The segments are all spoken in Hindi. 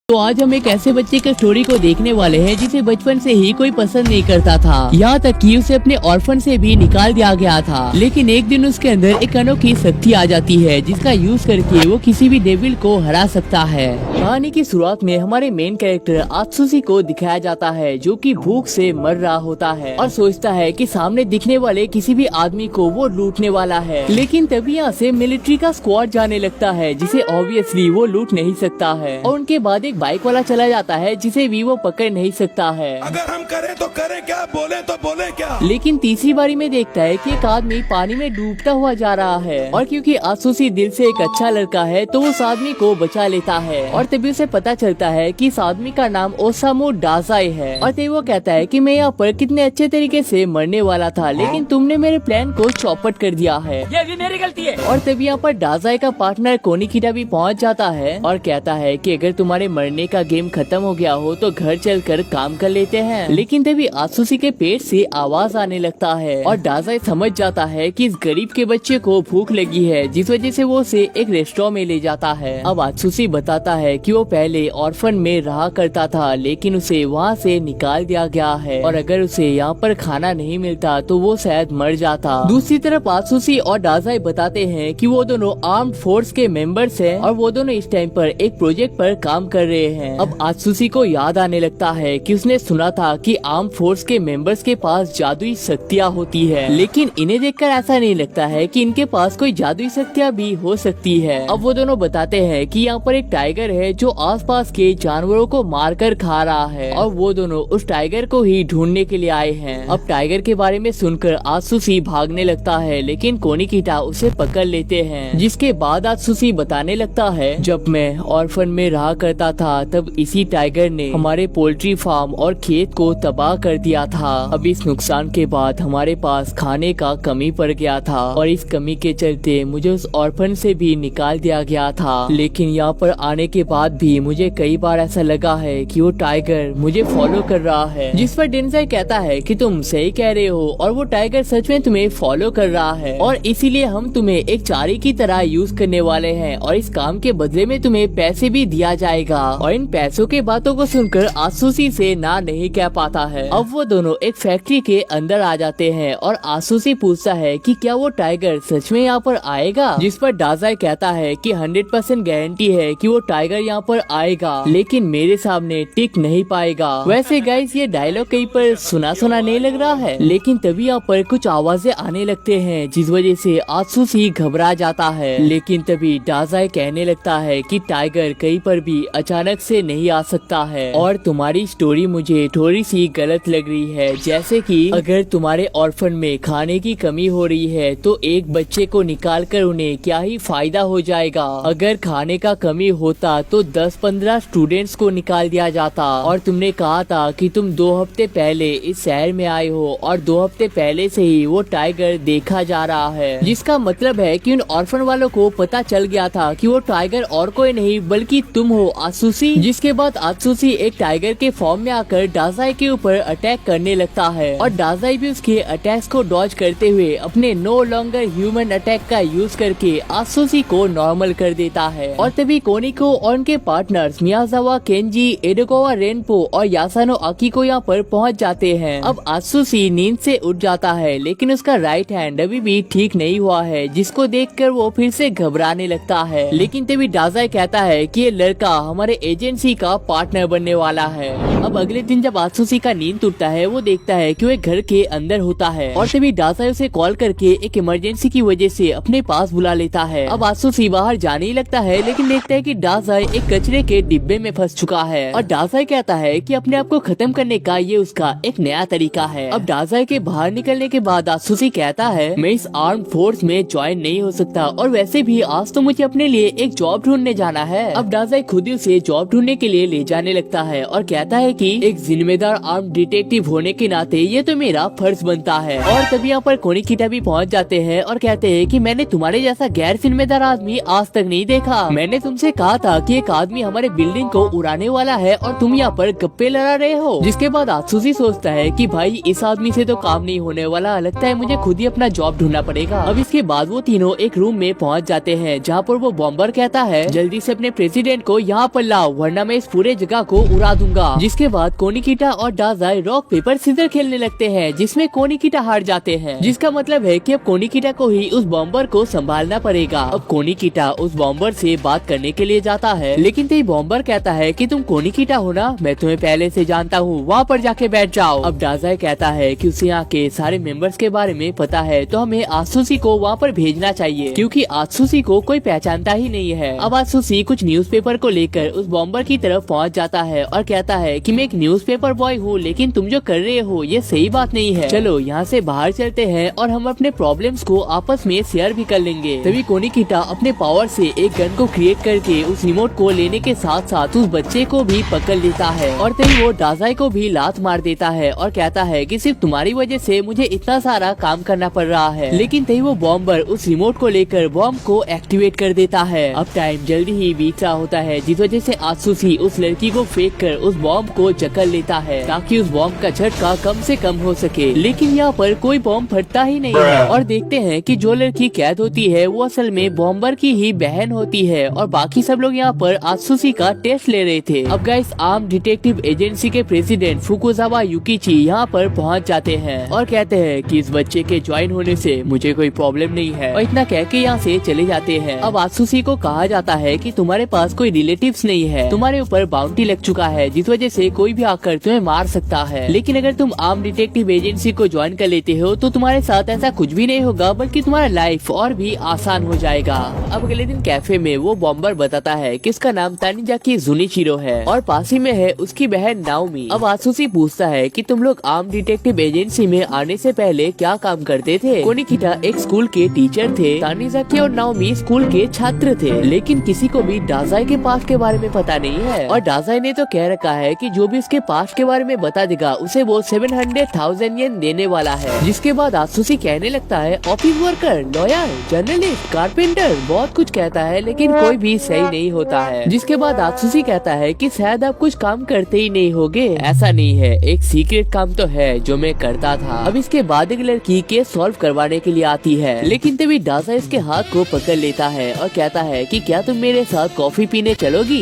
तो आज हम एक ऐसे बच्चे के स्टोरी को देखने वाले हैं जिसे बचपन से ही कोई पसंद नहीं करता था। यहाँ तक कि उसे अपने ऑर्फन से भी निकाल दिया गया था। लेकिन एक दिन उसके अंदर एक अनोखी शक्ति आ जाती है जिसका यूज करके वो किसी भी डेविल को हरा सकता है। कहानी की शुरुआत में हमारे मेन कैरेक्टर आत्सुशी को दिखाया जाता है जो कि भूख से मर रहा होता है और सोचता है कि सामने दिखने वाले किसी भी आदमी को वो लूटने वाला है। लेकिन तभी यहाँ से मिलिट्री का स्क्वाड जाने लगता है जिसे ऑब्वियसली वो लूट नहीं सकता है और उनके बाद एक बाइक वाला चला जाता है जिसे भी वो पकड़ नहीं सकता है। अगर हम करें तो करें क्या, बोले तो बोले क्या। लेकिन तीसरी बारी में देखता है कि एक आदमी पानी में डूबता हुआ जा रहा है और क्योंकि आत्सुशी दिल से एक अच्छा लड़का है तो उस आदमी को बचा लेता है और तभी उसे पता चलता है कि इस आदमी का नाम ओसामू डाजाई है और तभी वो कहता है कि मैं यहाँ पर कितने अच्छे तरीके से मरने वाला था लेकिन तुमने मेरे प्लान को चौपट कर दिया है, ये भी मेरी गलती है। और तभी यहाँ पर डाजाई का पार्टनर कोनिकिटा भी पहुँच जाता है और कहता है कि अगर तुम्हारे मरने का गेम खत्म हो गया हो तो घर चलकर काम कर लेते हैं। लेकिन तभी आत्सुशी के पेट से आवाज आने लगता है और डाजाई समझ जाता है कि इस गरीब के बच्चे को भूख लगी है जिस वजह से वो उसे एक रेस्टोरेंट में ले जाता है। अब आत्सुशी बताता है कि वो पहले ऑर्फन में रहा करता था लेकिन उसे वहाँ से निकाल दिया गया है और अगर उसे यहाँ पर खाना नहीं मिलता तो वो शायद मर जाता। दूसरी तरफ आत्सुशी और डाजाई बताते हैं कि वो दोनों आर्म्ड फोर्स के मेंबर्स हैं और वो दोनों इस टाइम पर एक प्रोजेक्ट पर काम कर रहे हैं। अब आत्सुशी को याद आने लगता है कि उसने सुना था कि आर्म फोर्स के मेंबर्स के पास जादुई शक्तियाँ होती है लेकिन इन्हें देखकर ऐसा नहीं लगता है कि इनके पास कोई जादुई शक्तियाँ भी हो सकती है। अब वो दोनों बताते हैं कि यहाँ पर एक टाइगर है जो आसपास के जानवरों को मारकर खा रहा है और वो दोनों उस टाइगर को ही ढूंढने के लिए आए हैं। अब टाइगर के बारे में सुनकर आत्सुशी भागने लगता है लेकिन कोनिकिटा उसे पकड़ लेते हैं जिसके बाद आत्सुशी बताने लगता है जब मैं ऑर्फन में रहा करता था तब इसी टाइगर ने हमारे पोल्ट्री फार्म और खेत को तबाह कर दिया था। अब इस नुकसान के बाद हमारे पास खाने का कमी पड़ गया था और इस कमी के चलते मुझे उस ऑर्फन से भी निकाल दिया गया था। लेकिन यहाँ पर आने के बाद भी मुझे कई बार ऐसा लगा है कि वो टाइगर मुझे फॉलो कर रहा है। जिस पर डेंजाई कहता है कि तुम सही कह रहे हो और वो टाइगर सच में तुम्हें फॉलो कर रहा है और इसीलिए हम तुम्हें एक चारी की तरह यूज करने वाले हैं और इस काम के बदले में तुम्हें पैसे भी दिया जाएगा। और इन पैसों के बातों को सुनकर आत्सुशी से ना नहीं कह पाता है। अब वो दोनों एक फैक्ट्री के अंदर आ जाते हैं और आत्सुशी पूछता है कि क्या वो टाइगर सच में यहाँ पर आएगा, जिस पर डाजाई कहता है कि 100% गारंटी है कि वो टाइगर यहाँ पर आएगा लेकिन मेरे सामने टिक नहीं पाएगा। वैसे गाइस ये डायलॉग कहीं पर सुना सुना नहीं लग रहा है लेकिन तभी यहाँ पर कुछ आवाजें आने लगते हैं जिस वजह से आत्सुशी घबरा जाता है। लेकिन तभी डाजाई कहने लगता है कि टाइगर कहीं पर भी अचानक से नहीं आ सकता है और तुम्हारी स्टोरी मुझे थोड़ी सी गलत लग रही है। जैसे कि अगर तुम्हारे ऑर्फन में खाने की कमी हो रही है तो एक बच्चे को निकाल कर उन्हें क्या ही फायदा हो जाएगा। अगर खाने का कमी होता तो 10-15 स्टूडेंट्स को निकाल दिया जाता। और तुमने कहा था कि तुम 2 हफ्ते पहले इस शहर में आए हो और 2 हफ्ते पहले से ही वो टाइगर देखा जा रहा है जिसका मतलब है कि उन ऑर्फन वालों को पता चल गया था कि वो टाइगर और कोई नहीं बल्कि तुम हो आत्सुशी। जिसके बाद आत्सुशी एक टाइगर के फॉर्म में आकर डाजाई के ऊपर अटैक करने लगता है और डाजाई भी उसके अटैक्स को डॉज करते हुए अपने नो लॉन्गर ह्यूमन अटैक का यूज करके आत्सुशी को नॉर्मल कर देता है। और तभी कोनिको और उनके पार्टनर्स मियाजावा केंजी, एडोकावा रेनपो और यासानो आकिको यहाँ पर पहुँच जाते हैं। अब आत्सुशी नींद से उठ जाता है लेकिन उसका राइट हैंड अभी भी ठीक नहीं हुआ है जिसको देखकर वो फिर से घबराने लगता है। लेकिन तभी डाजाई कहता है कि ये लड़का हमारे एजेंसी का पार्टनर बनने वाला है। अब अगले दिन जब आत्सुशी का नींद टूटता है वो देखता है कि वो एक घर के अंदर होता है और तभी डाजाई उसे कॉल करके एक इमरजेंसी की वजह से अपने पास बुला लेता है। अब आत्सुशी बाहर जाने ही लगता है लेकिन देखता है कि डाजाई एक कचरे के डिब्बे में फंस चुका है और डाजाई कहता है कि अपने आप को खत्म करने का ये उसका एक नया तरीका है। अब डाजाई के बाहर निकलने के बाद आत्सुशी कहता है मैं इस आर्म फोर्स में ज्वाइन नहीं हो सकता और वैसे भी आज तो मुझे अपने लिए एक जॉब ढूंढने जाना है। अब डाजाई खुद ही उसे जॉब ढूंढने के लिए ले जाने लगता है और कहता है कि एक जिम्मेदार आर्म डिटेक्टिव होने के नाते ये तो मेरा फर्ज बनता है। और तभी यहाँ पर कोनिकिटा भी पहुँच जाते हैं और कहते हैं कि मैंने तुम्हारे जैसा गैर जिम्मेदार आदमी आज तक नहीं देखा। मैंने तुमसे कहा था कि एक आदमी हमारे बिल्डिंग को उड़ाने वाला है और तुम यहाँ पर गप्पे लड़ा रहे हो। जिसके बाद आत्सुशी सोचता है कि भाई इस आदमी से तो काम नहीं होने वाला, लगता है मुझे खुद ही अपना जॉब ढूंढना पड़ेगा। अब इसके बाद वो तीनों एक रूम में पहुँच जाते हैं जहाँ पर वो बॉम्बर कहता है जल्दी से अपने प्रेसिडेंट को यहाँ पर लाओ वरना मैं इस पूरे जगह को उड़ा दूंगा। जिसके बाद कोनिकिटा और डाजाई रॉक पेपर सीजर खेलने लगते हैं जिसमें कोनिकिटा हार जाते हैं, जिसका मतलब है कि अब कोनिकिटा को ही उस बॉम्बर को संभालना पड़ेगा। अब कोनिकिटा उस बॉम्बर से बात करने के लिए जाता है लेकिन तभी बॉम्बर कहता है कि तुम कोनिकिटा हो ना, मैं तुम्हें पहले से जानता हूँ, वहाँ पर जाके बैठ जाओ। अब डाजाई कहता है कि उसे यहाँ के सारे मेंबर्स के बारे में पता है तो हमें आत्सुशी को वहाँ पर भेजना चाहिए क्योंकि आत्सुशी को कोई पहचानता ही नहीं है। अब आत्सुशी कुछ न्यूज़पेपर को लेकर उस बॉम्बर की तरफ पहुँच जाता है और कहता है कि मैं एक न्यूज़पेपर बॉय हूँ लेकिन तुम जो कर रहे हो ये सही बात नहीं है, चलो यहाँ से बाहर चलते हैं और हम अपने प्रॉब्लम्स को आपस में शेयर भी कर लेंगे। तभी कोनिकिटा अपने पावर से एक गन को क्रिएट करके उस रिमोट को लेने के साथ साथ उस बच्चे को भी पकड़ लेता है और तभी वो डाजाई को भी लात मार देता है और कहता है कि सिर्फ तुम्हारी वजह से मुझे इतना सारा काम करना पड़ रहा है। लेकिन तभी वो बॉम्बर उस रिमोट को लेकर बॉम्ब को एक्टिवेट कर देता है। अब टाइम जल्दी ही बीत रहा होता है जिस वजह से आत्सुशी उस लड़की को फेंक कर उस बॉम्ब को जकड़ लेता है ताकि उस बॉम्ब का झटका कम से कम हो सके। लेकिन यहाँ पर कोई बॉम्ब फटता ही नहीं है और देखते हैं कि जो लड़की कैद होती है वो असल में बॉम्बर की ही बहन होती है और बाकी सब लोग यहाँ पर आत्सुशी का टेस्ट ले रहे थे। अब गाइस आर्म डिटेक्टिव एजेंसी के प्रेसिडेंट फुकुजावा युकिची यहाँ पर पहुँच जाते हैं और कहते हैं कि इस बच्चे के ज्वाइन होने से मुझे कोई प्रॉब्लम नहीं है और इतना कह के यहाँ से चले जाते हैं। अब आत्सुशी को कहा जाता है कि तुम्हारे पास कोई रिलेटिव्स नहीं है, तुम्हारे ऊपर बाउंटी लग चुका है जिस वजह से कोई भी आकर तुम्हें मार सकता है, लेकिन अगर तुम आर्म डिटेक्टिव एजेंसी को ज्वाइन कर लेते हो तो तुम्हारे साथ ऐसा कुछ भी नहीं होगा बल्कि तुम्हारा लाइफ और भी आसान हो जाएगा। अब अगले दिन कैफे में वो बॉम्बर बताता है कि इसका नाम तानिजाकी जुनिचिरो है और पास ही में है उसकी बहन नाओमी। अब आत्सुशी पूछता है कि तुम लोग आर्म डिटेक्टिव एजेंसी में आने से पहले क्या काम करते थे। कोनिकिटा एक स्कूल के टीचर थे, तानिजाकी और नाओमी स्कूल के छात्र थे, लेकिन किसी को भी डाजाई के पास्ट के बारे में पता नहीं है और डाजाई ने तो कह रखा है कि जो भी उसके पास्ट के बारे में बता देगा उसे वो 700,000 येन देने वाला है। जिसके बाद आत्सुशी कहने लगता है office worker, lawyer, journalist, carpenter, बहुत कुछ कहता है लेकिन कोई भी सही नहीं होता है। जिसके बाद आत्सुशी कहता है कि शायद आप कुछ काम करते ही नहीं होगे। ऐसा नहीं है, एक सीक्रेट काम तो है जो मैं करता था। अब इसके बाद एक लड़की केस सॉल्व करवाने के लिए आती है लेकिन तभी डाजा इसके हाथ को पकड़ लेता है और कहता है कि क्या तुम मेरे साथ कॉफी पीने चलोगी।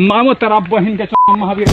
मामो तेरा बहन के महावीर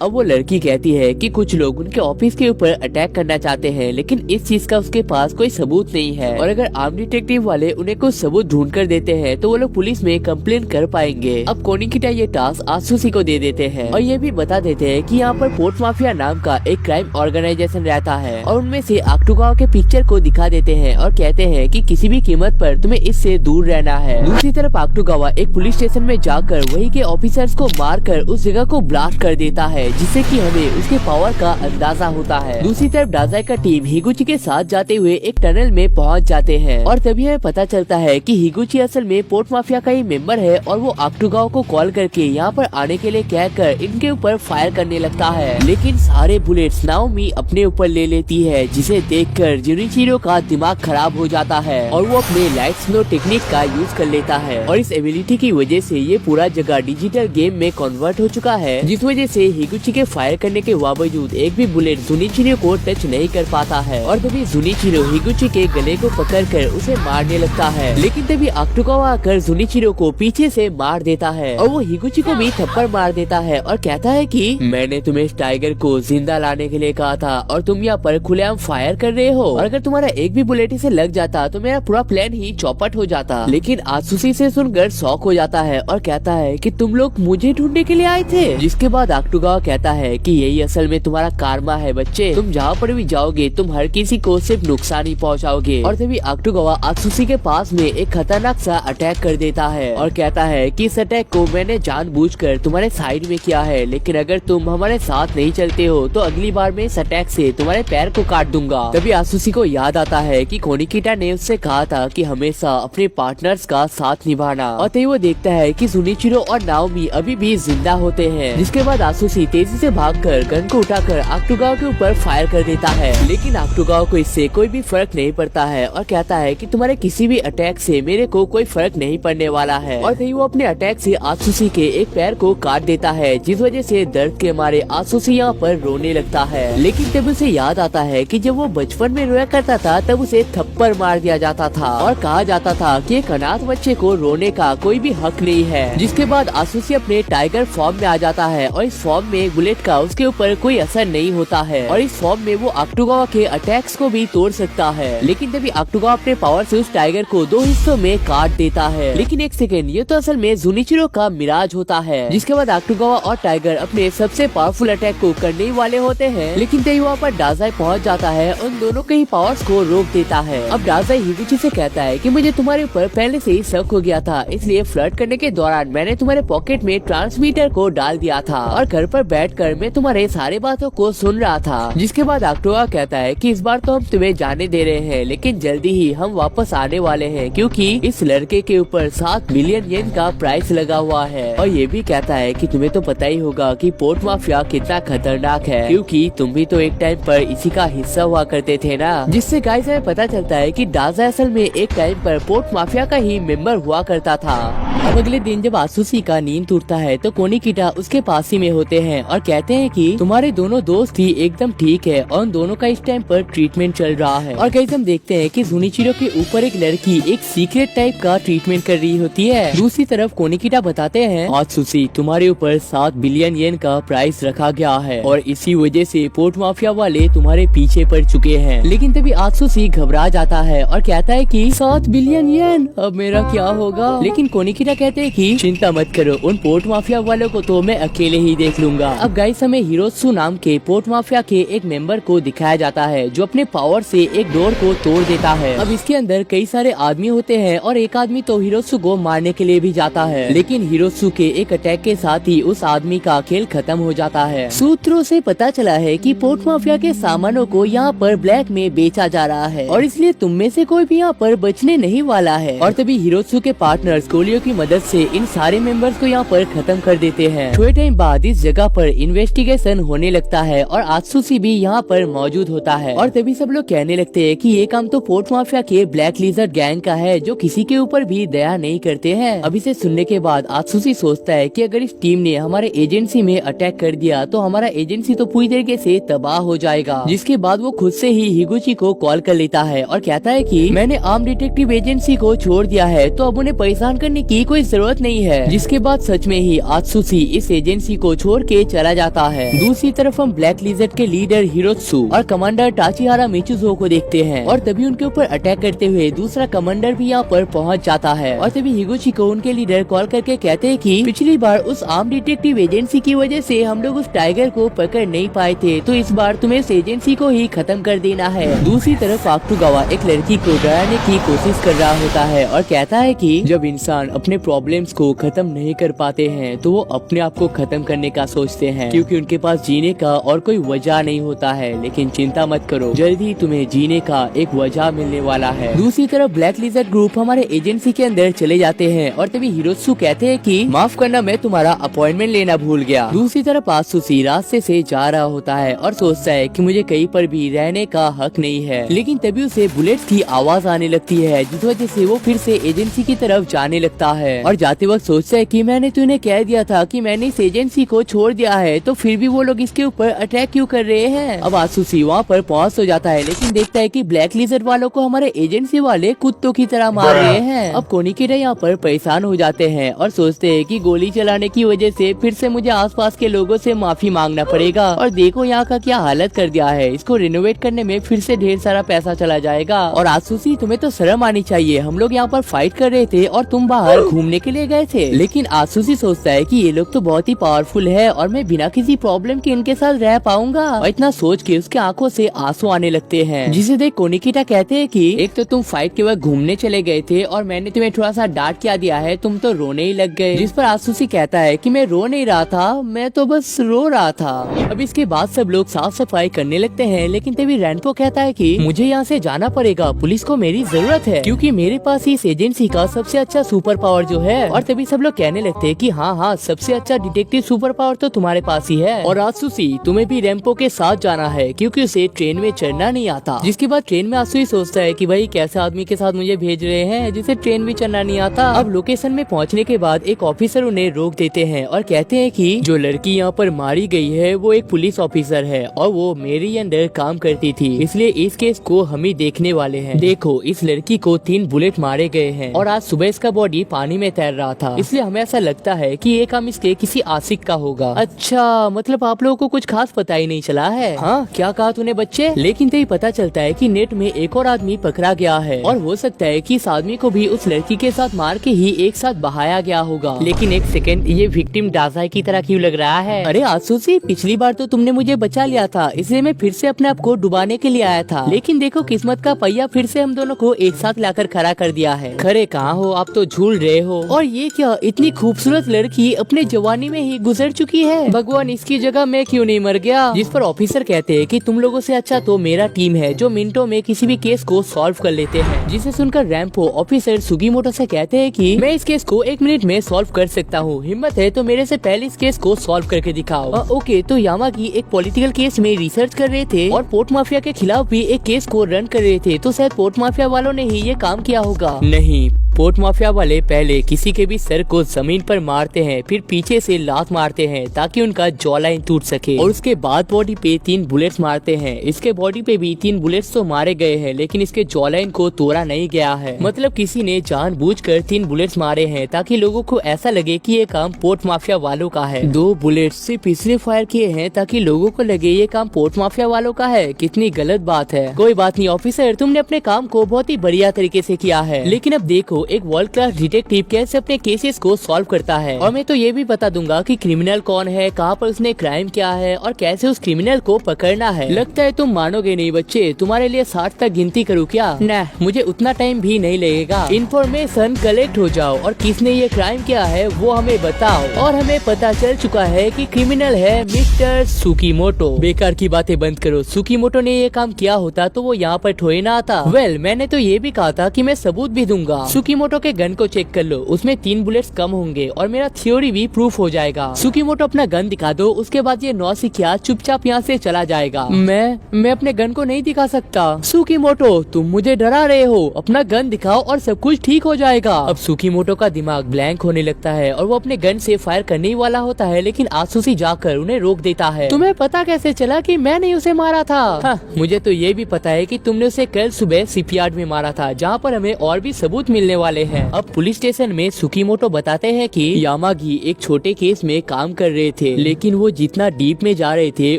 अब वो लड़की कहती है कि कुछ लोग उनके ऑफिस के ऊपर अटैक करना चाहते हैं लेकिन इस चीज का उसके पास कोई सबूत नहीं है और अगर आर्म डिटेक्टिव वाले उन्हें कुछ सबूत ढूंढ कर देते हैं तो वो लोग पुलिस में कंप्लेन कर पाएंगे। अब कोनिकिटा ये टास्क आत्सुशी को दे देते हैं और ये भी बता देते हैं कि यहाँ पर पोर्ट माफिया नाम का एक क्राइम ऑर्गेनाइजेशन रहता है और उनमें से आक्टुगावा के पिक्चर को दिखा देते हैं और कहते हैं कि किसी भी कीमत पर तुम्हें इससे दूर रहना है। दूसरी तरफ आक्टुगावा एक पुलिस स्टेशन में जाकर वही के ऑफिसर्स को मारकर उस जगह को ब्लास्ट कर देता है जिससे कि हमें उसके पावर का अंदाजा होता है। दूसरी तरफ डाजाई का टीम हिगुची के साथ जाते हुए एक टनल में पहुंच जाते हैं और तभी हमें पता चलता है कि हिगुची असल में पोर्ट माफिया का ही मेंबर है और वो आक्टुगावा को कॉल करके यहाँ पर आने के लिए कहकर इनके ऊपर फायर करने लगता है लेकिन सारे बुलेट्स नाओमी अपने ऊपर ले लेती है जिसे देखकर जुनिचिरो का दिमाग खराब हो जाता है और वो अपने लाइट स्नो टेक्निक का यूज कर लेता है और इस एबिलिटी की वजह से ये पूरा जगह डिजिटल गेम में कन्वर्ट हो चुका है जिस वजह से हिगुची के फायर करने के बावजूद एक भी बुलेट जुनिचिरो को टच नहीं कर पाता है और तभी जुनिचिरो हिगुची के गले को पकड़कर उसे मारने लगता है लेकिन तभी आक्टुगावा आकर जुनिचिरो को पीछे से मार देता है और वो हिगुची को भी थप्पड़ मार देता है और कहता है कि मैंने तुम्हें इस टाइगर को जिंदा लाने के लिए कहा था और तुम यहाँ पर खुलेआम फायर कर रहे हो और अगर तुम्हारा एक भी बुलेट इसे लग जाता तो मेरा पूरा प्लान ही चौपट हो जाता। लेकिन आत्सुशी से सुनकर शॉक हो जाता है और कहता है कि तुम लोग मुझे ढूंढने के लिए आए थे। जिसके बाद आक्टुगावा कहता है कि यही असल में तुम्हारा कारमा है बच्चे, तुम जहाँ पर भी जाओगे तुम हर किसी को सिर्फ नुकसान ही पहुँचाओगे। और तभी अक्टूगावा आत्सुशी के पास में एक खतरनाक सा अटैक कर देता है और कहता है कि इस अटैक को मैंने जानबूझकर तुम्हारे साइड में किया है, लेकिन अगर तुम हमारे साथ नहीं चलते हो तो अगली बार मैं इस अटैक से तुम्हारे पैर को काट दूंगा। तभी आत्सुशी को याद आता है कि कोनिकिटा ने उससे कहा था कि हमेशा अपने पार्टनर्स का साथ निभाना। और तभी वो देखता है कि सुनिचिरो और नाओमी अभी भी जिंदा होते हैं। जिसके बाद आत्सुशी तेजी से भागकर गन को उठाकर अक्टूगावा के ऊपर फायर कर देता है, लेकिन अक्टूगावा को इससे कोई भी फर्क नहीं पड़ता है और कहता है कि तुम्हारे किसी भी अटैक से मेरे को कोई फर्क नहीं पड़ने वाला है। और तभी वो अपने अटैक से आत्सुशी के एक पैर को काट देता है, जिस वजह से दर्द के मारे आत्सुशी यहाँ पर रोने लगता है। लेकिन तब उसे याद आता है कि जब वो बचपन में रोया करता था तब उसे थप्पड़ मार दिया जाता था और कहा जाता था कि एक अनाथ बच्चे को रोने का कोई भी हक नहीं है। जिसके बाद आत्सुशी अपने टाइगर फॉर्म में आ जाता है और इस फॉर्म में बुलेट का उसके ऊपर कोई असर नहीं होता है और इस फॉर्म में वो अक्टूगावा के अटैक्स को भी तोड़ सकता है। लेकिन तभी अक्टूगावा अपने पावर से उस टाइगर को 2 हिस्सों में काट देता है। लेकिन एक सेकेंड, ये तो असल में जुनिचिरो का मिराज होता है। जिसके बाद अक्टूगावा और टाइगर अपने सबसे पावरफुल अटैक को करने ही वाले होते हैं, लेकिन तभी वहाँ पर डाजाई पहुँच जाता है, उन दोनों के ही पावर्स को रोक देता है। अब डाजाई हिगुची से कहता है कि मुझे तुम्हारे ऊपर पहले से ही शक हो गया था, इसलिए फ्लर्ट करने के दौरान मैंने तुम्हारे पॉकेट में ट्रांसमीटर को डाल दिया था और घर पर बैठकर मैं तुम्हारे सारे बातों को सुन रहा था। जिसके बाद अक्टूगावा कहता है कि इस बार तो हम तुम्हें जाने दे रहे हैं, लेकिन जल्दी ही हम वापस आने वाले हैं क्योंकि इस लड़के के ऊपर 7 बिलियन येन का प्राइस लगा हुआ है। और ये भी कहता है कि तुम्हें तो पता ही होगा कि पोर्ट माफिया कितना खतरनाक है, क्योंकि तुम भी तो एक टाइम पर इसी का हिस्सा हुआ करते थे ना। जिससे गाइस हमें पता चलता है कि डाजा असल में एक टाइम पर पोर्ट माफिया का ही मेंबर हुआ करता था। अब अगले दिन जब आत्सुशी का नींद टूटता है तो कोनिकिटा उसके पास ही में होते हैं और कहते हैं कि तुम्हारे दोनों दोस्त ही एकदम ठीक है और उन दोनों का इस टाइम पर ट्रीटमेंट चल रहा है। और गाइस हम देखते हैं कि जुनिचिरो के ऊपर एक लड़की एक सीक्रेट टाइप का ट्रीटमेंट कर रही होती है। दूसरी तरफ कोनिकिटा बताते हैं आत्सुशी तुम्हारे ऊपर 7 बिलियन येन का प्राइस रखा गया है और इसी वजह से पोर्ट माफिया वाले तुम्हारे पीछे पड़ चुके हैं। लेकिन तभी आत्सुशी घबरा जाता है और कहता है कि 7 बिलियन येन, अब मेरा क्या होगा। लेकिन कोनिकिटा कहते हैं कि चिंता मत करो, उन पोर्ट माफिया वालों को तो मैं अकेले ही देख लूंगा। अब गाइस हमें हिरोत्सु नाम के पोर्ट माफिया के एक मेंबर को दिखाया जाता है जो अपने पावर से एक डोर को तोड़ देता है। अब इसके अंदर कई सारे आदमी होते हैं और एक आदमी तो हिरोत्सु को मारने के लिए भी जाता है, लेकिन हिरोत्सु के एक अटैक के साथ ही उस आदमी का खेल खत्म हो जाता है। सूत्रों से पता चला है कि पोर्ट माफिया के सामानों को यहाँ पर ब्लैक में बेचा जा रहा है और इसलिए तुम में से कोई भी यहाँ पर बचने नहीं वाला है। और तभी हिरोत्सु के पार्टनर्स कोलियो की मदद से इन सारे मेंबर्स को यहाँ पर खत्म कर देते हैं। थोड़े टाइम बाद इस जगह पर इन्वेस्टिगेशन होने लगता है और आत्सुशी भी यहाँ पर मौजूद होता है और तभी सब लोग कहने लगते हैं कि ये काम तो पोर्ट माफिया के ब्लैक लिजर्ड गैंग का है जो किसी के ऊपर भी दया नहीं करते हैं। अब इसे सुनने के बाद आत्सुशी सोचता है कि अगर इस टीम ने हमारे एजेंसी में अटैक कर दिया तो हमारा एजेंसी तो पूरी तरीके से तबाह हो जाएगा। जिसके बाद वो खुद से ही हिगुची को कॉल कर लेता है और कहता है कि मैंने आर्म डिटेक्टिव एजेंसी को छोड़ दिया है तो अब उन्हें परेशान करने की कोई जरूरत नहीं है। जिसके बाद सच में ही आत्सुशी इस एजेंसी को छोड़ के चला जाता है। दूसरी तरफ हम ब्लैक लिजर्ड के लीडर हिरोत्सु और कमांडर टाचिहारा मिचुजो को देखते हैं और तभी उनके ऊपर अटैक करते हुए दूसरा कमांडर भी यहाँ पर पहुँच जाता है। और तभी हिगुची को उनके लीडर कॉल करके कहते हैं कि पिछली बार उस आर्म डिटेक्टिव एजेंसी की वजह से हम लोग उस टाइगर को पकड़ नहीं पाए थे, तो इस बार तुम्हें इस एजेंसी को ही खत्म कर देना है। दूसरी तरफ अक्टूगावा एक लड़की को डराने की कोशिश कर रहा होता है और कहता है कि जब इंसान अपने प्रॉब्लम्स को खत्म नहीं कर पाते हैं तो वो अपने आप को खत्म करने का सोचते हैं, क्योंकि उनके पास जीने का और कोई वजह नहीं होता है। लेकिन चिंता मत करो, जल्दी तुम्हें जीने का एक वजह मिलने वाला है। दूसरी तरफ ब्लैक लिजर्ड ग्रुप हमारे एजेंसी के अंदर चले जाते हैं और तभी हिरोत्सु कहते हैं कि माफ करना, मैं तुम्हारा अपॉइंटमेंट लेना भूल गया। दूसरी तरफ आत्सुशी रास्ते से जा रहा होता है और सोचता है कि मुझे कहीं पर भी रहने का हक नहीं है, लेकिन तभी उसे बुलेट्स की आवाज आने लगती है जिस वजह से वो फिर से एजेंसी की तरफ जाने लगता है और जाते वक्त सोचता है कि मैंने तो इन्हें कह दिया था कि मैंने इस एजेंसी को छोड़ दिया है, तो फिर भी वो लोग इसके ऊपर अटैक क्यों कर रहे हैं। अब आत्सुशी वहाँ पर पहुँच तो जाता है, लेकिन देखता है कि ब्लैक लिजर्ड वालों को हमारे एजेंसी वाले कुत्तों की तरह मार रहे हैं। अब कोनिकिटा यहाँ पर परेशान हो जाते हैं और सोचते हैं कि गोली चलाने की वजह से फिर से मुझे आसपास के लोगों से माफी मांगना पड़ेगा और देखो यहाँ का क्या हालत कर दिया है, इसको रिनोवेट करने में फिर से ढेर सारा पैसा चला जाएगा। और आत्सुशी तुम्हें तो शर्म आनी चाहिए, हम लोग यहाँ पर फाइट कर रहे थे और तुम बाहर घूमने के लिए गए थे। लेकिन आसुसी सोचता है कि ये लोग तो बहुत ही पावरफुल है और मैं बिना किसी प्रॉब्लम के इनके साथ रह पाऊंगा। और इतना सोच के उसके आंखों से आंसू आने लगते हैं, जिसे देख कोनिकिटा कहते हैं कि एक तो तुम फाइट के वक्त घूमने चले गए थे और मैंने तुम्हें थोड़ा सा डांट क्या दिया है, तुम तो रोने ही लग गए। जिस पर आसुसी कहता है कि मैं रो नहीं रहा था, मैं तो बस रो रहा था। अब इसके बाद सब लोग साफ सफाई करने लगते हैं, लेकिन तभी रेनपो कहता है कि मुझे यहाँ से जाना पड़ेगा, पुलिस को मेरी जरूरत है क्योंकि मेरे पास इस एजेंसी का सबसे अच्छा सुपर पावर जो है। और तभी सब लोग कहने लगते हैं कि हाँ हाँ, सबसे अच्छा डिटेक्टिव सुपर पावर तो तुम्हारे पास ही है। और आसुसी तुम्हें भी रेनपो के साथ जाना है क्योंकि उसे ट्रेन में चढ़ना नहीं आता। जिसके बाद ट्रेन में आसुसी सोचता है कि भाई कैसे आदमी के साथ मुझे भेज रहे हैं जिसे ट्रेन भी चढ़ना नहीं आता। अब लोकेशन में पहुंचने के बाद एक ऑफिसर उन्हें रोक देते हैं और कहते हैं कि जो लड़की यहाँ पर मारी गई है वो एक पुलिस ऑफिसर है और वो मेरे अंडर काम करती थी, इसलिए इस केस को हम ही देखने वाले हैं। देखो, इस लड़की को 3 बुलेट मारे गए हैं और आज सुबह इसका बॉडी पानी में तैर रहा था, इसलिए हमें ऐसा लगता है कि ये काम इसके किसी आशिक का होगा। अच्छा, मतलब आप लोगों को कुछ खास पता ही नहीं चला है। हाँ, क्या कहा तूने बच्चे? लेकिन तभी पता चलता है कि नेट में एक और आदमी पकड़ा गया है और हो सकता है कि इस आदमी को भी उस लड़की के साथ मार के ही एक साथ बहाया गया होगा। लेकिन एक सेकंड, ये विक्टिम डाजाई की तरह क्यों लग रहा है? अरे आसुसी, पिछली बार तो तुमने मुझे बचा लिया था, इसलिए मैं फिर से अपने आप को डुबाने के लिए आया था। लेकिन देखो, किस्मत का पहिया फिर से हम दोनों को एक साथ लाकर खड़ा कर दिया है। खरे कहाँ हो, आप तो झूल रहे हो। और ये क्या, इतनी खूबसूरत लड़की अपने जवानी में ही गुजर चुकी है। भगवान, इसकी जगह मैं क्यों नहीं मर गया? जिस पर ऑफिसर कहते हैं कि तुम लोगों से अच्छा तो मेरा टीम है जो मिनटों में किसी भी केस को सॉल्व कर लेते हैं। जिसे सुनकर रैम्पो ऑफिसर सुगीमोटो से कहते हैं कि मैं इस केस को 1 मिनट में सॉल्व कर सकता हूँ, हिम्मत है तो मेरे से पहले इस केस को सॉल्व करके दिखाओ। ओके, तो यामागी एक पॉलिटिकल केस में रिसर्च कर रहे थे और पोर्ट माफिया के खिलाफ भी एक केस को रन कर रहे थे, तो शायद पोर्ट माफिया वालों ने ही ये काम किया होगा। नहीं, पोर्ट माफिया वाले पहले किसी के भी सर को जमीन पर मारते हैं, फिर पीछे से लात मारते हैं ताकि उनका जॉ लाइन टूट सके, और उसके बाद बॉडी पे 3 बुलेट्स मारते हैं। इसके बॉडी पे भी 3 बुलेट्स तो मारे गए हैं, लेकिन इसके जॉ लाइन को तोड़ा नहीं गया है। मतलब किसी ने जानबूझकर 3 बुलेट्स मारे हैं ताकि लोगों को ऐसा लगे कि ये काम पोर्ट माफिया वालों का है। 2 बुलेट्स सिर्फ इसलिए फायर किए हैं ताकि लोगों को लगे ये काम पोर्ट माफिया वालों का है। कितनी गलत बात है। कोई बात नहीं ऑफिसर, तुमने अपने काम को बहुत ही बढ़िया तरीके से किया है, लेकिन अब देखो एक वर्ल्ड क्लास डिटेक्टिव कैसे अपने केसेस को सॉल्व करता है। और मैं तो ये भी बता दूंगा कि क्रिमिनल कौन है, कहाँ पर उसने क्राइम किया है और कैसे उस क्रिमिनल को पकड़ना है। लगता है तुम मानोगे नहीं बच्चे, तुम्हारे लिए 60 तक गिनती करूँ क्या? न, मुझे उतना टाइम भी नहीं लगेगा। इन्फॉर्मेशन कलेक्ट हो जाओ और किसने ये क्राइम किया है वो हमें बताओ। और हमें पता चल चुका है कि क्रिमिनल है मिस्टर सुकीमोटो। बेकार की बातें बंद करो। सुकीमोटो ने ये काम किया होता तो वो यहाँ पर ठोए ना आता। वेल, मैंने तो ये भी कहा था कि मैं सबूत भी दूंगा। सुकीमोटो के गन को चेक कर लो, उसमें 3 बुलेट्स कम होंगे और मेरा थ्योरी भी प्रूफ हो जाएगा। सुकीमोटो अपना गन दिखा दो, उसके बाद ये नौसिखिया चुपचाप यहाँ से चला जाएगा। मैं अपने गन को नहीं दिखा सकता। सुकीमोटो, तुम मुझे डरा रहे हो, अपना गन दिखाओ और सब कुछ ठीक हो जाएगा। अब सुकीमोटो का दिमाग ब्लैंक होने लगता है और वो अपने गन से फायर करने ही वाला होता है, लेकिन आसुसी जाकर उन्हें रोक देता है। तुम्हें पता कैसे चला कि मैंने उसे मारा था? हाँ, मुझे तो ये भी पता है कि तुमने उसे कल सुबह शिपयार्ड में मारा था, जहाँ पर हमें और भी सबूत मिलने वाले हैं। अब पुलिस स्टेशन में सुकीमोटो बताते हैं कि यामागी एक छोटे केस में काम कर रहे थे, लेकिन वो जितना डीप में जा रहे थे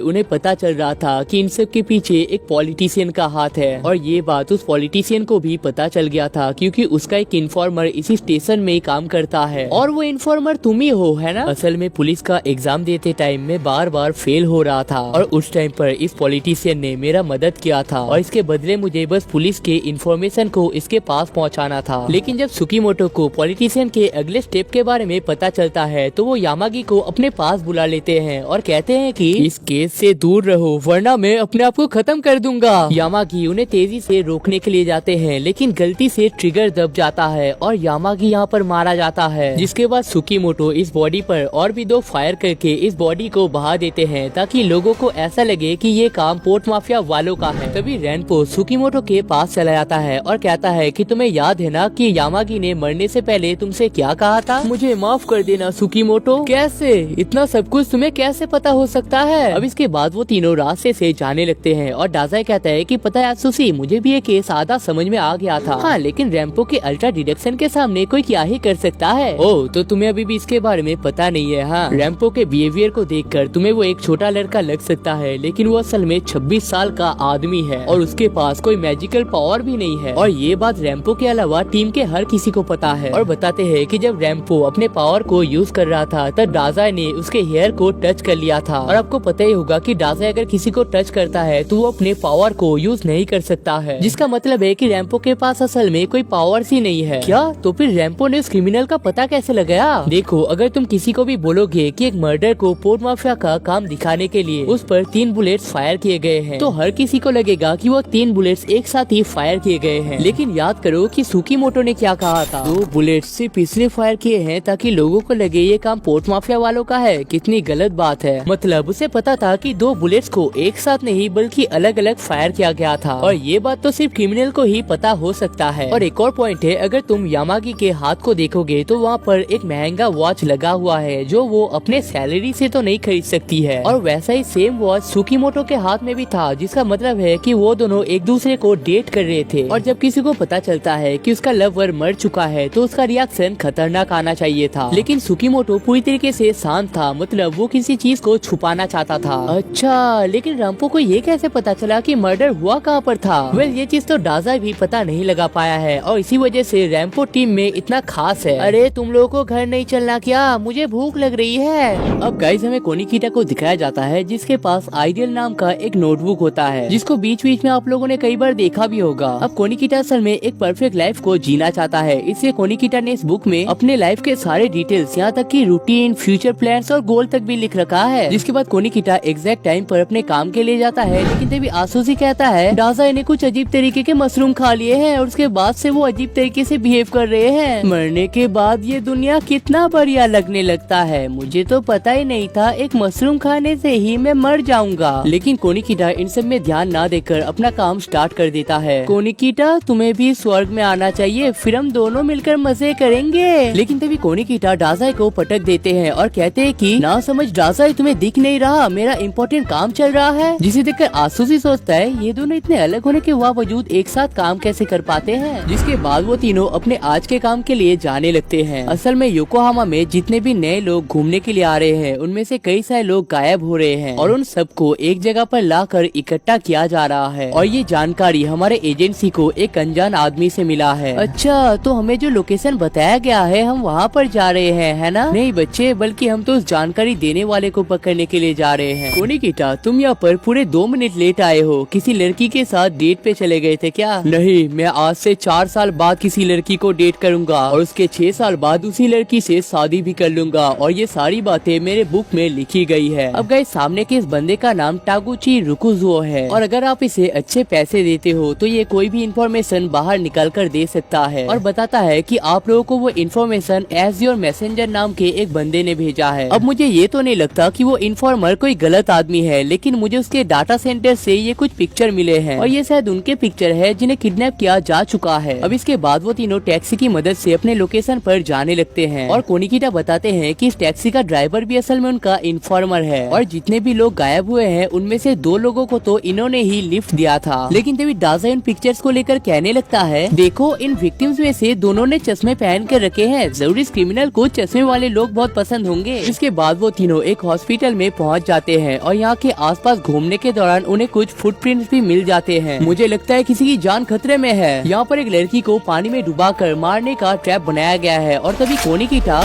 उन्हें पता चल रहा था कि इन सब के पीछे एक पॉलिटिशियन का हाथ है। और ये बात उस पॉलिटिशियन को भी पता चल गया था क्योंकि उसका एक इन्फॉर्मर इसी स्टेशन में काम करता है और वो इन्फॉर्मर तुम ही हो, है ना? असल में पुलिस का एग्जाम देते टाइम में बार बार फेल हो रहा था और उस टाइम पर इस पॉलिटिशियन ने मेरा मदद किया था और इसके बदले मुझे बस पुलिस के इन्फॉर्मेशन को इसके पास पहुंचाना था। लेकिन जब सुकीमोटो को पॉलिटिशियन के अगले स्टेप के बारे में पता चलता है तो वो यामागी को अपने पास बुला लेते हैं और कहते हैं कि इस केस से दूर रहो वरना मैं अपने आप को खत्म कर दूंगा। यामागी उन्हें तेजी से रोकने के लिए जाते हैं, लेकिन गलती से ट्रिगर दब जाता है और यामागी यहाँ पर मारा जाता है। जिसके बाद सुकीमोटो इस बॉडी पर और भी 2 फायर करके इस बॉडी को बहा देते हैं ताकि लोगों को ऐसा लगे कि ये काम पोर्ट माफिया वालों का है। तभी रेनपो सुकीमोटो के पास चला जाता है और कहता है कि तुम्हें याद है ना कि यामागी ने मरने से पहले तुमसे क्या कहा था? मुझे माफ कर देना सुकीमोटो। कैसे? इतना सब कुछ तुम्हें कैसे पता हो सकता है? अब इसके बाद वो तीनों रास्ते से जाने लगते हैं और डाजाई कहता है कि पता है आसुसी, मुझे भी ये केस आधा समझ में आ गया था। हाँ, लेकिन रैम्पो के अल्ट्रा डिडक्शन के सामने कोई क्या ही कर सकता है। ओह, तो तुम्हें अभी भी इसके बारे में पता नहीं है? हाँ, रैम्पो के बिहेवियर को देखकर तुम्हें वो एक छोटा लड़का लग सकता है, लेकिन वो असल में 26 साल का आदमी है और उसके पास कोई मैजिकल पावर भी नहीं है। और ये बात रैम्पो के अलावा टीम के हर किसी को पता है। और बताते हैं कि जब रैम्पो अपने पावर को यूज कर रहा था तब डाजाई ने उसके हेयर को टच कर लिया था। और आपको पता ही होगा कि डाजाई अगर किसी को टच करता है तो वो अपने पावर को यूज नहीं कर सकता है, जिसका मतलब है कि रैम्पो के पास असल में कोई पावर्स ही नहीं है। क्या? तो फिर रैम्पो ने उस क्रिमिनल का पता कैसे लगाया? देखो, अगर तुम किसी को भी बोलोगे कि एक मर्डर को पोर्ट माफिया का काम दिखाने के लिए उस पर 3 बुलेट्स फायर किए गए हैं, तो हर किसी को लगेगा कि वो 3 बुलेट्स एक साथ ही फायर किए गए हैं। लेकिन याद करो कि सुकीमोटो ने क्या कहा था, 2 बुलेट्स सिर्फ इसलिए फायर किए हैं ताकि लोगों को लगे ये काम पोर्ट माफिया वालों का है। कितनी गलत बात है। मतलब उसे पता था कि 2 बुलेट्स को एक साथ नहीं बल्कि अलग अलग फायर किया गया था, और ये बात तो सिर्फ क्रिमिनल को ही पता हो सकता है। और एक और पॉइंट है, अगर तुम यामागी के हाथ को देखोगे तो वहाँ पर एक महंगा वॉच लगा हुआ है जो वो अपने सैलरी से तो नहीं खरीद सकती है। और वैसा ही सेम वॉच सुकीमोटो के हाथ में भी था, जिसका मतलब है कि वो दोनों एक दूसरे को डेट कर रहे थे। और जब किसी को पता चलता है कि उसका लवर मर चुका है तो उसका रिएक्शन खतरनाक आना चाहिए था, लेकिन सुकीमोटो पूरी तरीके से शांत था। मतलब वो किसी चीज को छुपाना चाहता था। अच्छा, लेकिन रैम्पो को ये कैसे पता चला कि मर्डर हुआ कहाँ पर था? वेल, ये चीज तो डाजाई भी पता नहीं लगा पाया है और इसी वजह से रैम्पो टीम में इतना खास है। अरे तुम लोगों को घर नहीं चलना क्या? मुझे भूख लग रही है। अब गाइस हमें कोनिकीटा को दिखाया जाता है जिसके पास आइडियल नाम का एक नोटबुक होता है, जिसको बीच बीच में आप लोगों ने कई बार देखा भी होगा। अब कोनिकीटा असल में एक परफेक्ट लाइफ को जीना चाहता है, इसलिए कोनिकीटा ने इस बुक में अपने लाइफ के सारे डिटेल्स, यहाँ तक कि रूटीन, फ्यूचर प्लान्स और गोल तक भी लिख रखा है। जिसके बाद कोनिकीटा एग्जैक्ट टाइम पर अपने काम के लिए जाता है, लेकिन तभी आसुसी कहता है डाजाई ने कुछ अजीब तरीके के मशरूम खा लिए हैं और उसके बाद से वो अजीब तरीके से बिहेव कर रहे हैं। मरने के बाद ये दुनिया कितना बढ़िया लगने लगता है। मुझे तो पता ही नहीं था एक मशरूम खाने से ही मैं मर जाऊंगा। लेकिन कोनिकीटा इन सब में ध्यान ना देकर अपना काम स्टार्ट कर देता है। कोनिकीटा, तुम्हें भी स्वर्ग में आना चाहिए, फिर हम दोनों मिलकर मजे करेंगे। लेकिन तभी कोनिकीटा डाजाई को पटक देते हैं और कहते हैं कि ना समझ डाजाई, तुम्हें दिख नहीं रहा, मेरा इम्पोर्टेंट काम चल रहा है। जिसे देखकर आसुसी सोचता है ये दोनों इतने अलग होने के बावजूद एक साथ काम कैसे कर पाते हैं। जिसके बाद वो तीनों अपने आज के काम के लिए जाने लगते हैं। असल में योकोहामा में जितने भी नए लोग घूमने के लिए आ रहे हैं उनमें से कई सारे लोग गायब हो रहे हैं और उन सबको एक जगह पर लाकर इकट्ठा किया जा रहा है। और ये जानकारी हमारे एजेंसी को एक अनजान आदमी से मिला है। अच्छा, तो हमें जो लोकेशन बताया गया है हम वहाँ पर जा रहे हैं, है ना? नहीं बच्चे, बल्कि हम तो उस जानकारी देने वाले को पकड़ने के लिए जा रहे हैं। कोनिकीटा, तुम यहाँ पर पूरे 2 मिनट लेट आए हो। किसी लड़की के साथ डेट पे चले गए थे क्या? नहीं, मैं आज से 4 साल बाद किसी लड़की को डेट करूंगा और उसके 6 साल बाद उसी लड़की से शादी भी कर लूंगा, और ये सारी बातें मेरे बुक में लिखी गई है। अब गाइस, सामने के इस बंदे का नाम टागुची रुकुजो है, और अगर आप इसे अच्छे पैसे देते हो तो ये कोई भी इंफॉर्मेशन बाहर निकाल कर दे सकता है और बताता है कि आप लोगों को वो इंफॉर्मेशन एज योर मैसेंजर नाम के एक बंदे ने भेजा है। अब मुझे ये तो नहीं लगता कि वो इन्फॉर्मर कोई गलत आदमी है, लेकिन मुझे उसके डाटा सेंटर से ये कुछ पिक्चर मिले हैं और ये शायद उनके पिक्चर है जिन्हें किडनैप किया जा चुका है। अब इसके बाद वो तीनों टैक्सी की मदद से अपने लोकेशन पर जाने लगते हैं और कोनिकीटा बताते हैं कि इस टैक्सी का ड्राइवर भी असल में उनका इन्फॉर्मर है और जितने भी लोग गायब हुए हैं उनमें से 2 लोगों को तो इन्होंने ही लिफ्ट दिया था। लेकिन तभी डाजाई इन पिक्चर्स को लेकर कहने लगता है, देखो इन विक्टिम्स में से दोनों ने चश्मे पहन कर रखे हैं, जरूर इस क्रिमिनल को चश्मे वाले लोग बहुत पसंद होंगे। इसके बाद वो तीनों एक हॉस्पिटल में पहुंच जाते हैं और यहाँ के आसपास घूमने के दौरान उन्हें कुछ फुटप्रिंट्स भी मिल जाते हैं। मुझे लगता है किसी की जान खतरे में है। यहाँ पर एक लड़की को पानी में डुबाकर मारने का ट्रैप बनाया गया है और तभी कोनिकीटा,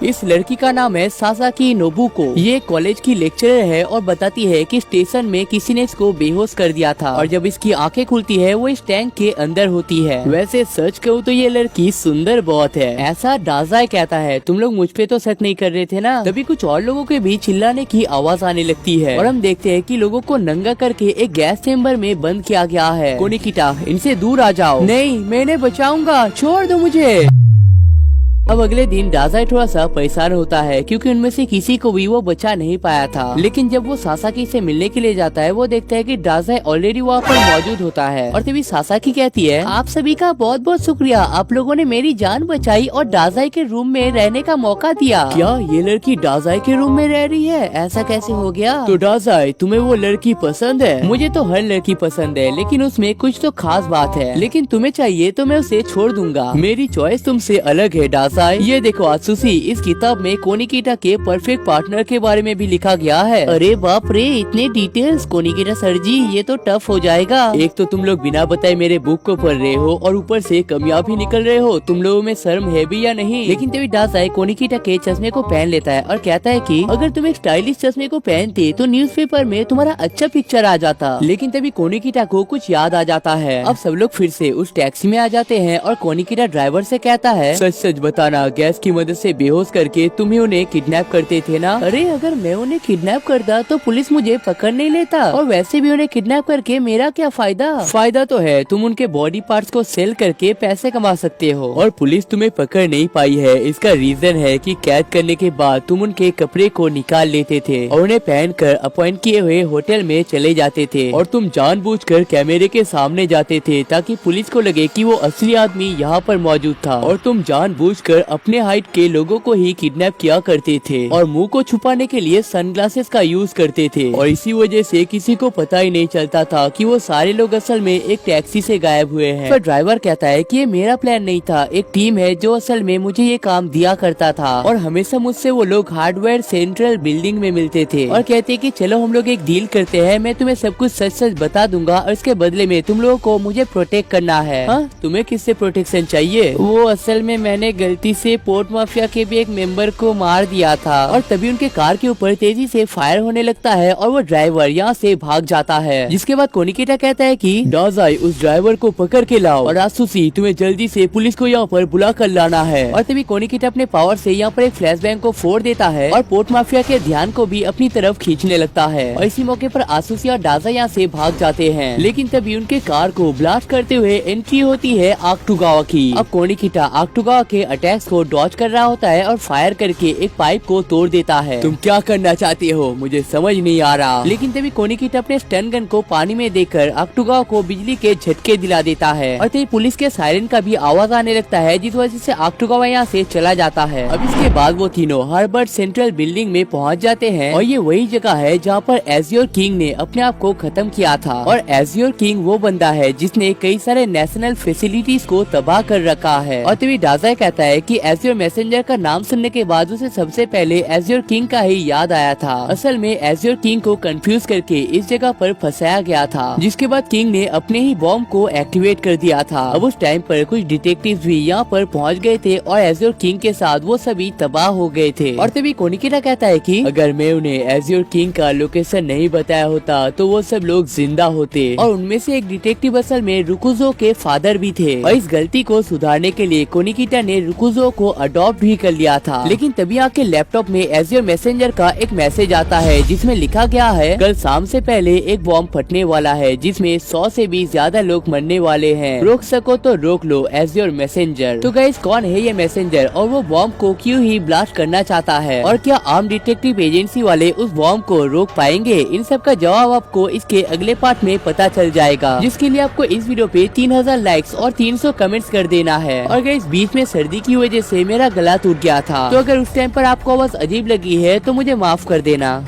इस लड़की का नाम है सासाकी नोबुको, ये कॉलेज की लेक्चरर है और बताती है कि स्टेशन में किसी ने इसको बेहोश कर दिया था और जब इसकी आंखें खुलती है वो इस टैंक के अंदर होती है। वैसे सच कहूँ तो ये लड़की सुंदर बहुत है, ऐसा डाजाई कहता है। तुम लोग मुझ पे तो शक नहीं कर रहे थे ना? तभी कुछ और लोगों के भी चिल्लाने की आवाज आने लगती है और हम देखते हैं कि लोगों को नंगा करके एक गैस चेम्बर में बंद किया गया है। कोनिकीटा, इनसे दूर आ जाओ। नहीं, मैं इन्हें बचाऊंगा, छोड़ दो मुझे। अब अगले दिन डाजाई थोड़ा सा परेशान होता है क्योंकि उनमें से किसी को भी वो बचा नहीं पाया था। लेकिन जब वो सासाकी से मिलने के लिए जाता है वो देखता है कि डाजाई ऑलरेडी वहाँ पर मौजूद होता है और तभी सासाकी कहती है, आप सभी का बहुत बहुत शुक्रिया, आप लोगों ने मेरी जान बचाई और डाजाई के रूम में रहने का मौका दिया। क्या ये लड़की डाजाई के रूम में रह रही है? ऐसा कैसे हो गया? तो डाजाई, तुम्हें वो लड़की पसंद है? मुझे तो हर लड़की पसंद है, लेकिन उसमें कुछ तो खास बात है, लेकिन तुम्हें चाहिए तो मैं उसे छोड़ दूंगा। मेरी चॉइस तुमसे अलग है डाजाई। भाई ये देखो आसुसी, इस किताब में कोनिकिटा के परफेक्ट पार्टनर के बारे में भी लिखा गया है। अरे बाप रे, इतने डिटेल्स कोनिकिटा सर जी, ये तो टफ हो जाएगा। एक तो तुम लोग बिना बताए मेरे बुक को पढ़ रहे हो और ऊपर से कामयाब ही निकल रहे हो। तुम लोगों में शर्म है भी या नहीं? लेकिन तभी डासाई कोनिकिटा के चश्मे को पहन लेता है और कहता है कि अगर तुम एक स्टाइलिश चश्मे को पहनते तो न्यूज़पेपर में तुम्हारा अच्छा पिक्चर आ जाता। लेकिन तभी कोनिकिटा को कुछ याद आ जाता है। अब सब लोग फिर से उस टैक्सी में आ जाते हैं और कोनिकिटा ड्राइवर से कहता है, सच सच बताना, गैस की मदद से बेहोश करके तुम ही उन्हें किडनैप करते थे ना? अरे अगर मैं उन्हें किडनैप करता तो पुलिस मुझे पकड़ नहीं लेता, और वैसे भी उन्हें किडनैप करके मेरा क्या फायदा? फायदा तो है, तुम उनके बॉडी पार्ट्स को सेल करके पैसे कमा सकते हो, और पुलिस तुम्हें पकड़ नहीं पाई है। इसका रीजन है कि कैद करने के बाद तुम उनके कपड़े को निकाल लेते थे और उन्हें पहनकर अपॉइंट किए हुए होटल में चले जाते थे, और तुम जानबूझकर कैमरे के सामने जाते थे ताकि पुलिस को लगे कि वो असली आदमी यहाँ पर मौजूद था, और तुम जानबूझकर अपने हाइट के लोगों को ही किडनैप किया करते थे और मुंह को छुपाने के लिए सनग्लासेस का यूज करते थे, और इसी वजह से किसी को पता ही नहीं चलता था कि वो सारे लोग असल में एक टैक्सी से गायब हुए हैं। पर ड्राइवर कहता है कि ये मेरा प्लान नहीं था, एक टीम है जो असल में मुझे ये काम दिया करता था, और हमेशा मुझसे वो लोग हार्डवेयर सेंट्रल बिल्डिंग में मिलते थे और कहते कि चलो हम लोग एक डील करते हैं, मैं तुम्हें सब कुछ सच सच बता दूंगा और इसके बदले में तुम लोगों को मुझे प्रोटेक्ट करना है। हाँ, तुम्हें किससे प्रोटेक्शन चाहिए? वो असल में मैंने गलती से पोर्ट माफिया के भी एक मेंबर को मार दिया था, और तभी उनके कार के ऊपर तेजी से फायर होने लगता है और वो ड्राइवर यहाँ से भाग जाता है। जिसके बाद कोनिकिटा कहता है कि डासाई उस ड्राइवर को पकड़ के लाओ, और आसुसी तुम्हें जल्दी से पुलिस को यहाँ पर बुला कर लाना है। और तभी कोनिकिटा अपने पावर से यहाँ पर एक फ्लैशबैंक को फोड़ देता है और पोर्ट माफिया के ध्यान को भी अपनी तरफ खींचने लगता है, और इसी मौके पर आसुसी और डासा यहाँ से भाग जाते हैं। लेकिन तभी उनके कार को ब्लास्ट करते हुए एंट्री होती है आक्टुगावा की। अब कोनिकिटा आक्टुगावा के अटैक्स को डॉज कर रहा होता है और फायर करके एक पाइप को तोड़ देता है। तुम क्या करना चाहते हो, मुझे समझ नहीं आ रहा। लेकिन तभी कोनिकिटा अपने स्टन गन को पानी में देकर आक्टुगावा को बिजली के झटके दिला देता है, और तभी पुलिस के सायरन का भी आवाज आने लगता है, जिस वजह से आक्टुगावा यहाँ से चला जाता है। अब इसके बाद वो तीनों हार्बर्ट सेंट्रल बिल्डिंग में पहुँच जाते हैं, और ये वही जगह है जहाँ पर एज़्योर किंग ने अपने आप को खत्म किया था। और एज़्योर किंग वो बंदा है जिसने कई सारे नेशनल फैसिलिटीज को तबाह कर रखा है। और तभी डासाई कहता है कि एज़्योर मैसेंजर का नाम सुनने के बाद उसे सबसे पहले एज़्योर किंग का ही याद आया था। असल में एज़्योर किंग को कंफ्यूज करके इस जगह पर फंसाया गया था, जिसके बाद किंग ने अपने ही बॉम्ब को एक्टिवेट कर दिया था। अब उस टाइम पर कुछ डिटेक्टिव्स भी यहाँ पर पहुँच गए थे और एज़्योर किंग के साथ वो सभी तबाह हो गए थे। और तभी कोनिकिटा कहता है कि अगर मैं उन्हें एज़्योर किंग का लोकेशन नहीं बताया होता तो वो सब लोग जिंदा होते, और उनमें से एक डिटेक्टिव असल में रुकुजो के फादर भी थे। और इस गलती को सुधारने के लिए कोनिकिटा ने रुकुजो को अडॉप्ट भी कर लिया था। लेकिन तभी आके लैपटॉप में एज़्योर मैसेंजर का एक मैसेज आता है जिसमें लिखा गया है, कल शाम से पहले एक बॉम्ब फटने वाला है जिसमें 100 से भी ज्यादा लोग मरने वाले हैं, रोक सको तो रोक लो एज़्योर मैसेंजर। तो गाइस, कौन है ये मैसेंजर और वो बॉम्ब को क्यों ही ब्लास्ट करना चाहता है, और क्या आम डिटेक्टिव एजेंसी वाले उस बॉम्ब को रोक पाएंगे? इन सब का जवाब आपको इसके अगले पार्ट में पता चल जाएगा, जिसके लिए आपको इस वीडियो पे 3000 लाइक्स और 300 कमेंट्स कर देना है। और गाइस, बीच में सर्दी की वजह से मेरा गला टूट गया था, तो अगर उस टाइम पर आपको आवाज अजीब लगी है तो मुझे माफ कर देना।